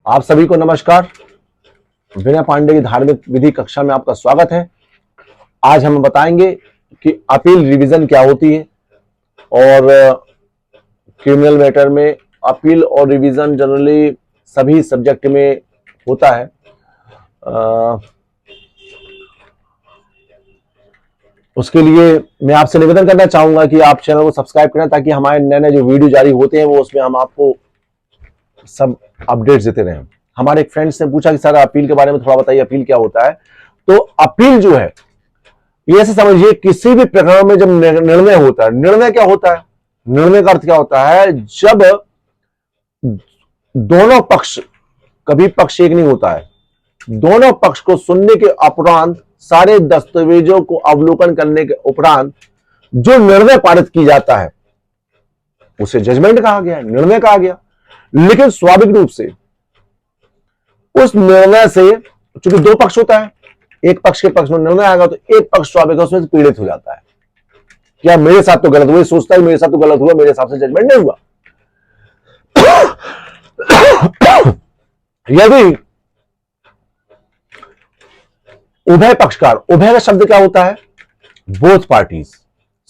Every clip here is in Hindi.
आप सभी को नमस्कार। विनय पांडे की धार्मिक विधि कक्षा में आपका स्वागत है। आज हम बताएंगे कि अपील रिवीजन क्या होती है और क्रिमिनल मैटर में अपील और रिवीजन जनरली सभी सब्जेक्ट में होता है। उसके लिए मैं आपसे निवेदन करना चाहूंगा कि आप चैनल को सब्सक्राइब करें ताकि हमारे नए नए जो वीडियो जारी होते हैं वो उसमें हम आपको सब अपडेट्स देते रहें। हमारे एक फ्रेंड्स ने पूछा कि सर अपील के बारे में थोड़ा बताइए, अपील क्या होता है। तो अपील जो है ये ऐसे समझिए, किसी भी प्रकरण में जब निर्णय होता है, निर्णय क्या होता है, निर्णय का अर्थ क्या होता है, जब दोनों पक्ष, कभी पक्ष एक नहीं होता है, दोनों पक्ष को सुनने के उपरांत, सारे दस्तावेजों को अवलोकन करने के उपरांत जो निर्णय पारित की जाता है उसे जजमेंट कहा गया, निर्णय कहा गया। लेकिन स्वाभाविक रूप से उस निर्णय से, चूंकि दो पक्ष होता है, एक पक्ष के पक्ष में निर्णय आएगा तो एक पक्ष स्वाभाविक उसमें पीड़ित हो जाता है। क्या मेरे साथ तो गलत हुआ, सोचता है मेरे साथ तो गलत हुआ, मेरे हिसाब से जजमेंट नहीं हुआ। यदि उभय पक्षकार, उभय का शब्द क्या होता है, बोथ पार्टीज,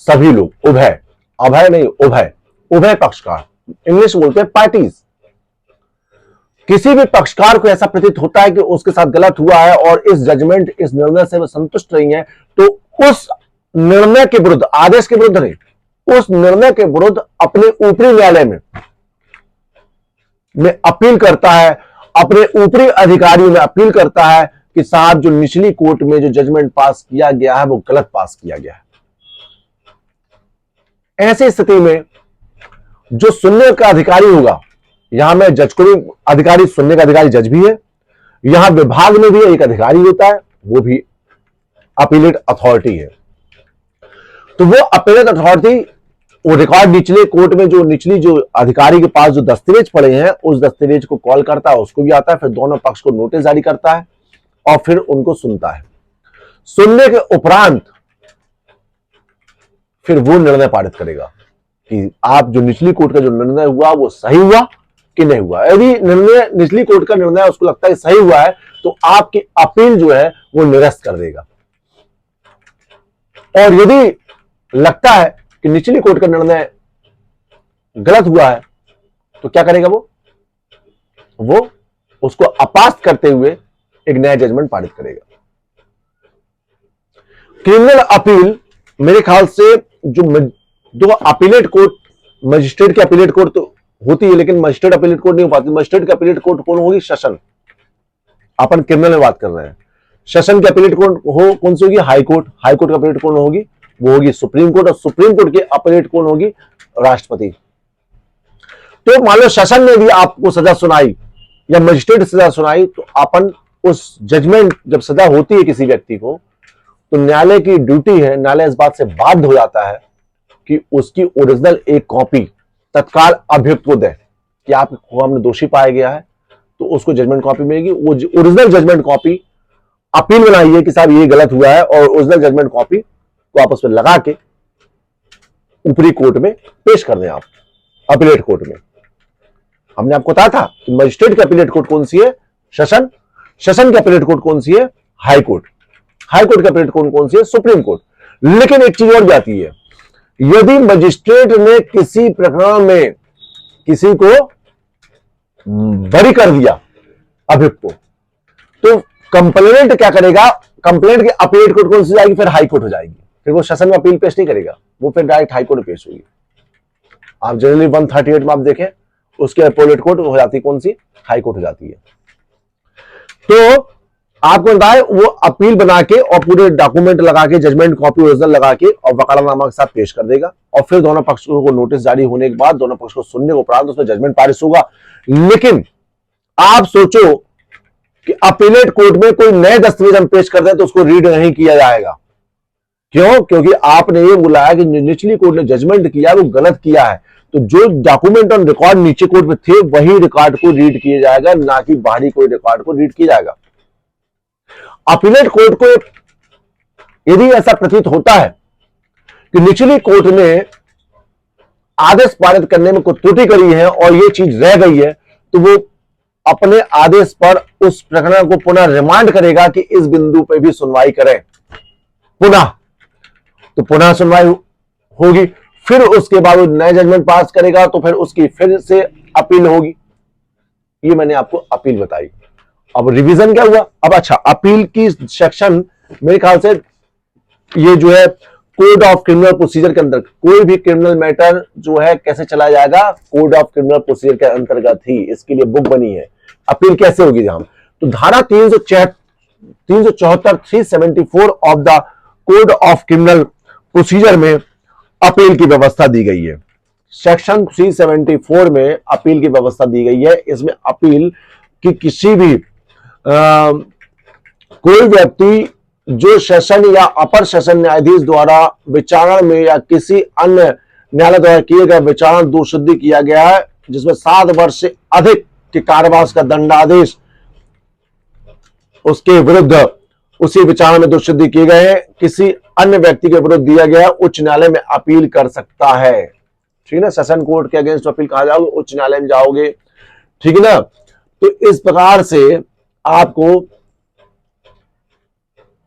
सभी लोग, उभय, अभय नहीं, उभय, उभय पक्षकार, इंग्लिश बोलते हैं पार्टीज। किसी भी पक्षकार को ऐसा प्रतीत होता है कि उसके साथ गलत हुआ है और इस जजमेंट, इस निर्णय से वो संतुष्ट नहीं है, तो उस निर्णय के विरुद्ध, आदेश के विरुद्ध नहीं, उस निर्णय के विरुद्ध अपने ऊपरी न्यायालय में अपील करता है, अपने ऊपरी अधिकारियों में अपील करता है कि साहब जो निचली कोर्ट में जो जजमेंट पास किया गया है वो गलत पास किया गया है। ऐसी स्थिति में जो सुनने का अधिकारी होगा, यहां में जज को भी अधिकारी, सुनने का अधिकारी जज भी है, यहां विभाग में भी एक अधिकारी होता है, वो भी अपीलेट अथॉरिटी है। तो वो अपीलेट अथॉरिटी वो रिकॉर्ड निचले कोर्ट में जो निचली जो अधिकारी के पास जो दस्तावेज पड़े हैं उस दस्तावेज को कॉल करता है, उसको भी आता है, फिर दोनों पक्ष को नोटिस जारी करता है और फिर उनको सुनता है। सुनने के उपरांत फिर वो निर्णय पारित करेगा कि आप जो निचली कोर्ट का जो निर्णय हुआ वो सही हुआ कि नहीं हुआ। यदि निर्णय, निचली कोर्ट का निर्णय उसको लगता है सही हुआ है तो आपकी अपील जो है वो निरस्त कर देगा। और यदि लगता है कि निचली कोर्ट का निर्णय गलत हुआ है तो क्या करेगा, वो उसको अपास्त करते हुए एक नया जजमेंट पारित करेगा। क्रिमिनल अपील मेरे ख्याल से जो अपीलेट कोर्ट, मजिस्ट्रेट की अपीलेट कोर्ट तो होती है लेकिन मजिस्ट्रेट अपीलेट कोर्ट नहीं हो पाती। मजिस्ट्रेट की अपीलेट कोर्ट कौन होगी, सेशन। अपन क्रिमिनल में बात कर रहे हैं। सेशन की अपीलेट कोर्ट कौन सी होगी, हाई कोर्ट। हाई कोर्ट की अपीलेट कौन होगी, वो होगी सुप्रीम कोर्ट। और सुप्रीम कोर्ट की अपीलेट कौन होगी, राष्ट्रपति। तो मान लो सेशन ने भी आपको सजा सुनाई या मजिस्ट्रेट सजा सुनाई, तो अपन उस जजमेंट, जब सजा होती है किसी व्यक्ति को, तो न्यायालय की ड्यूटी है, न्यायालय इस बात से बाध्य हो जाता है कि उसकी ओरिजिनल एक कॉपी तत्काल अभियुक्त को दे कि आपको हमने दोषी पाया गया है, तो उसको जजमेंट कॉपी मिलेगी। वो ओरिजिनल जजमेंट कॉपी अपील बनाइए कि साहब ये गलत हुआ है, और ओरिजिनल जजमेंट कॉपी को आप उस पर लगा के ऊपरी कोर्ट में पेश कर दें, आप अपीलेट कोर्ट में। हमने आपको बताया था कि मजिस्ट्रेट की अपीलेट कोर्ट कौन सी है, सेशन। सेशन की अपीलेट कोर्ट कौन सी है, हाई कोर्ट। हाई कोर्ट की अपीलेट कोर्ट कौन सी है, सुप्रीम कोर्ट। लेकिन एक चीज और भी आती है, यदि मजिस्ट्रेट ने किसी प्रकरण में किसी को बरी कर दिया, अभियुक्त को, तो कंप्लेनेंट क्या करेगा, कंप्लेंट की अपीलेट कोर्ट कौन सी जाएगी, फिर हाई कोर्ट हो जाएगी। फिर वो सेशन में अपील पेश नहीं करेगा, वो फिर डायरेक्ट हाई कोर्ट में पेश होगी। आप जनरली 138 में आप देखें, उसके अपीलेट कोर्ट हो जाती कौन सी, हाई कोर्ट हो जाती है। तो आपको बताए वो अपील बना के और पूरे डॉक्यूमेंट लगा के, जजमेंट कॉपी ओरिजिनल लगा के और वकालतनामा के साथ पेश कर देगा, और फिर दोनों पक्षों को नोटिस जारी होने के बाद, दोनों पक्ष को सुनने के उपरांत उसमें जजमेंट पारित होगा। लेकिन आप सोचो कि अपीलेट कोर्ट में कोई नए दस्तावेज हम पेश कर दें तो उसको रीड नहीं किया जाएगा। क्यों? क्योंकि आपने ये बुलाया कि निचली कोर्ट ने जजमेंट किया वो गलत किया है, तो जो डॉक्यूमेंट ऑन रिकॉर्ड नीचे कोर्ट में थे वही रिकॉर्ड को रीड किया जाएगा, ना कि बाहरी कोई रिकॉर्ड को रीड किया जाएगा। अपीलेट कोर्ट को यदि ऐसा प्रतीत होता है कि निचली कोर्ट ने आदेश पारित करने में कोई त्रुटि करी है और ये चीज रह गई है, तो वो अपने आदेश पर उस प्रकरण को पुनः रिमांड करेगा कि इस बिंदु पर भी सुनवाई करें पुनः, तो पुनः सुनवाई होगी, फिर उसके बाद वो नया जजमेंट पास करेगा तो फिर उसकी फिर से अपील होगी। ये मैंने आपको अपील बताई। अब रिवीजन क्या हुआ? अब अच्छा, अपील की सेक्शन मेरे ख्याल से ये जो है कोड ऑफ क्रिमिनल प्रोसीजर के अंदर, कोई भी क्रिमिनल मैटर जो है कैसे चला जाएगा, कोड ऑफ क्रिमिनल प्रोसीजर के अंतर्गत ही इसके लिए बुक बनी है। अपील कैसे होगी जहां, तो धारा 374 374 of the code of criminal procedure में अपील की व्यवस्था दी गई है। सेक्शन 374 में अपील की व्यवस्था दी गई है। इसमें अपील की किसी भी कोई व्यक्ति जो सेशन या अपर सेशन न्यायाधीश द्वारा विचारण में या किसी अन्य न्यायालय द्वारा किए गए विचारण दोषसिद्धि किया गया है, जिसमें 7 वर्ष से अधिक के कारावास का दंडादेश उसके विरुद्ध उसी विचारण में दोषसिद्धि किए गए हैं, किसी अन्य व्यक्ति के विरुद्ध दिया गया, उच्च न्यायालय में अपील कर सकता है। ठीक है ना, सेशन कोर्ट के अगेंस्ट अपील कहा जाओगे, उच्च न्यायालय में जाओगे। ठीक है ना, तो इस प्रकार से आपको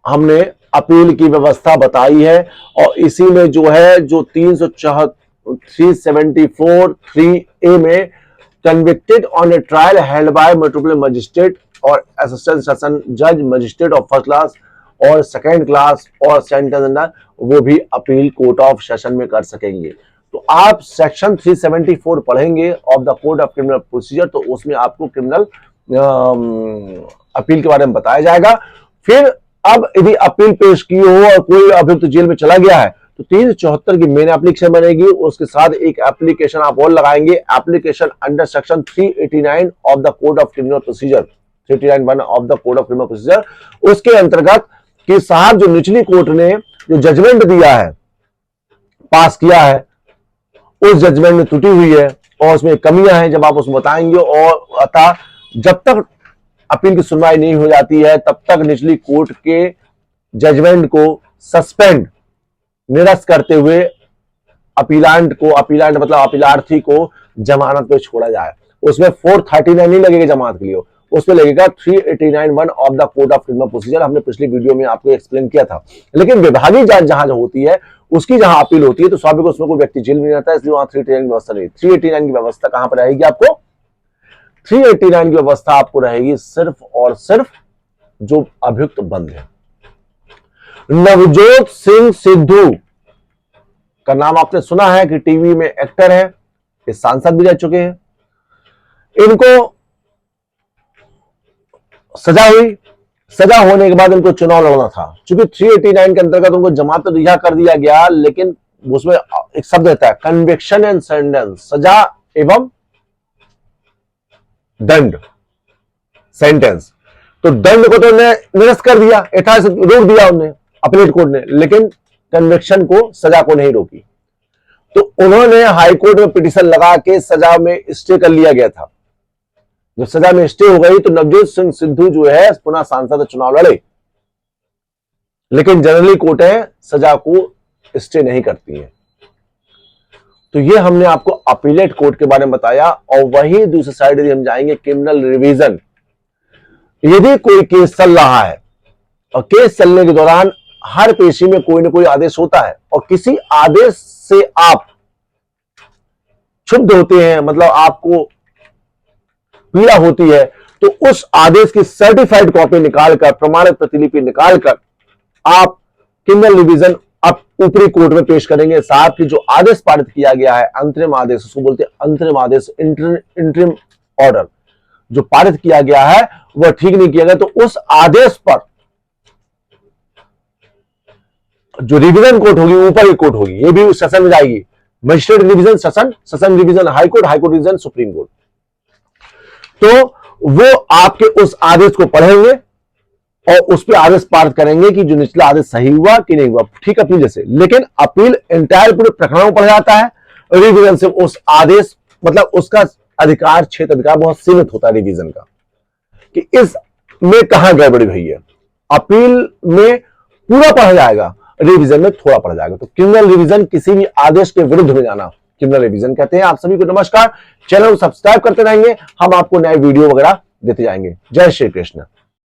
हमने अपील की व्यवस्था बताई है। और इसी में जो है जो 374 3A में convicted on A trial held by metropolitan magistrate और असिस्टेंट सेशन जज मजिस्ट्रेट ऑफ फर्स्ट क्लास और सेकेंड क्लास और सेंटेंस, वो भी अपील कोर्ट ऑफ सेशन में कर सकेंगे। तो आप सेक्शन 374 पढ़ेंगे of the code of criminal procedure, तो उसमें आपको क्रिमिनल अपील के बारे में बताया जाएगा। फिर अब यदि अपील पेश की हो और कोई अभियुक्त जेल में चला गया है तो 374 की मेन एप्लीकेशन बनेगी, उसके साथ एक एप्लीकेशन आप और लगाएंगे, application under section 389 of the code of criminal procedure, 389(1) of the code of criminal procedure. उसके अंतर्गत कि साहब जो निचली कोर्ट ने जो जजमेंट दिया है, पास किया है, उस जजमेंट में त्रुटि हुई है और उसमें कमियां हैं, जब आप उसमें बताएंगे, और अतः जब तक अपील की सुनवाई नहीं हो जाती है तब तक निचली कोर्ट के जजमेंट को सस्पेंड, निरस्त करते हुए अपीलांट मतलब अपीलार्थी को जमानत पे छोड़ा जाए। उसमें 439 नहीं लगेगा जमानत के लिए, उसमें लगेगा 389(1) of the code of criminal procedure. हमने पिछली वीडियो में आपको एक्सप्लेन किया था। लेकिन विभागीय जांच जहां होती है, उसकी जहां अपील होती है, तो स्वाभाविक उसमें कोई व्यक्ति जेल में नहीं रहता है, इसलिए वहां 389 की व्यवस्था नहीं। 389 की व्यवस्था कहां पर रहेगी आपको? 389 की व्यवस्था आपको रहेगी सिर्फ और सिर्फ जो अभियुक्त बंद है। नवजोत सिंह सिद्धू का नाम आपने सुना है कि टीवी में एक्टर है, ये सांसद भी रह चुके हैं। इनको सजा हुई, सजा होने के बाद इनको चुनाव लड़ना था। चूंकि 389 के अंतर्गत उनको जमानत तो रिहा कर दिया गया, लेकिन उसमें एक शब्द रहता है कन्विक्शन एंड सेंटेंस, सजा एवं दंड, सेंटेंस। तो दंड को तो निरस्त कर दिया, यथास्थिति रोक दिया उन्होंने अपीलेट कोर्ट ने, लेकिन कन्विक्शन को, सजा को नहीं रोकी। तो उन्होंने हाईकोर्ट में पिटीशन लगा के सजा में स्टे कर लिया गया था। जब सजा में स्टे हो गई तो नवजोत सिंह सिद्धू जो है पुनः सांसद चुनाव लड़े, लेकिन जनरली कोर्टें सजा को स्टे नहीं करती हैं। तो ये हमने आपको अपीलेट कोर्ट के बारे में बताया। और वही दूसरी साइड यदि हम जाएंगे क्रिमिनल रिवीजन, यदि कोई केस चल रहा है और केस चलने के दौरान हर पेशी में कोई ना कोई आदेश होता है और किसी आदेश से आप क्षुब्ध होते हैं, मतलब आपको पीड़ा होती है, तो उस आदेश की सर्टिफाइड कॉपी निकालकर, प्रमाणित प्रतिलिपि निकालकर आप क्रिमिनल रिवीजन आप ऊपरी कोर्ट में पेश करेंगे। साथ ही जो आदेश पारित किया गया है, अंतरिम आदेश, उसको बोलते हैं अंतरिम आदेश, इंटरिम ऑर्डर, जो पारित किया गया है वह ठीक नहीं किया गया, तो उस आदेश पर जो रिवीजन कोर्ट होगी, ऊपर की कोर्ट होगी, ये भी सेशन में जाएगी, magistrate revision session, session revision high court, high court revision supreme court. तो वो आपके उस आदेश को पढ़ेंगे और उस पर आदेश पारित करेंगे कि जो निचला आदेश सही हुआ कि नहीं हुआ, ठीक अपील जैसे। लेकिन अपील एंटायर पूरे प्रकरण में पढ़ा जाता है, रिवीजन से उस आदेश, मतलब उसका अधिकार, क्षेत्र अधिकार बहुत सीमित होता है रिवीजन का, कि इस में कहां गड़बड़ी हुई है। अपील में पूरा पढ़ा जाएगा, रिवीजन में थोड़ा पढ़ा जाएगा। तो क्रिमिनल रिवीजन किसी भी आदेश के विरुद्ध में जाना क्रिमिनल रिवीजन कहते हैं। आप सभी को नमस्कार, चैनल को सब्सक्राइब करते रहेंगे, हम आपको नए वीडियो वगैरह देते जाएंगे। जय श्री कृष्ण।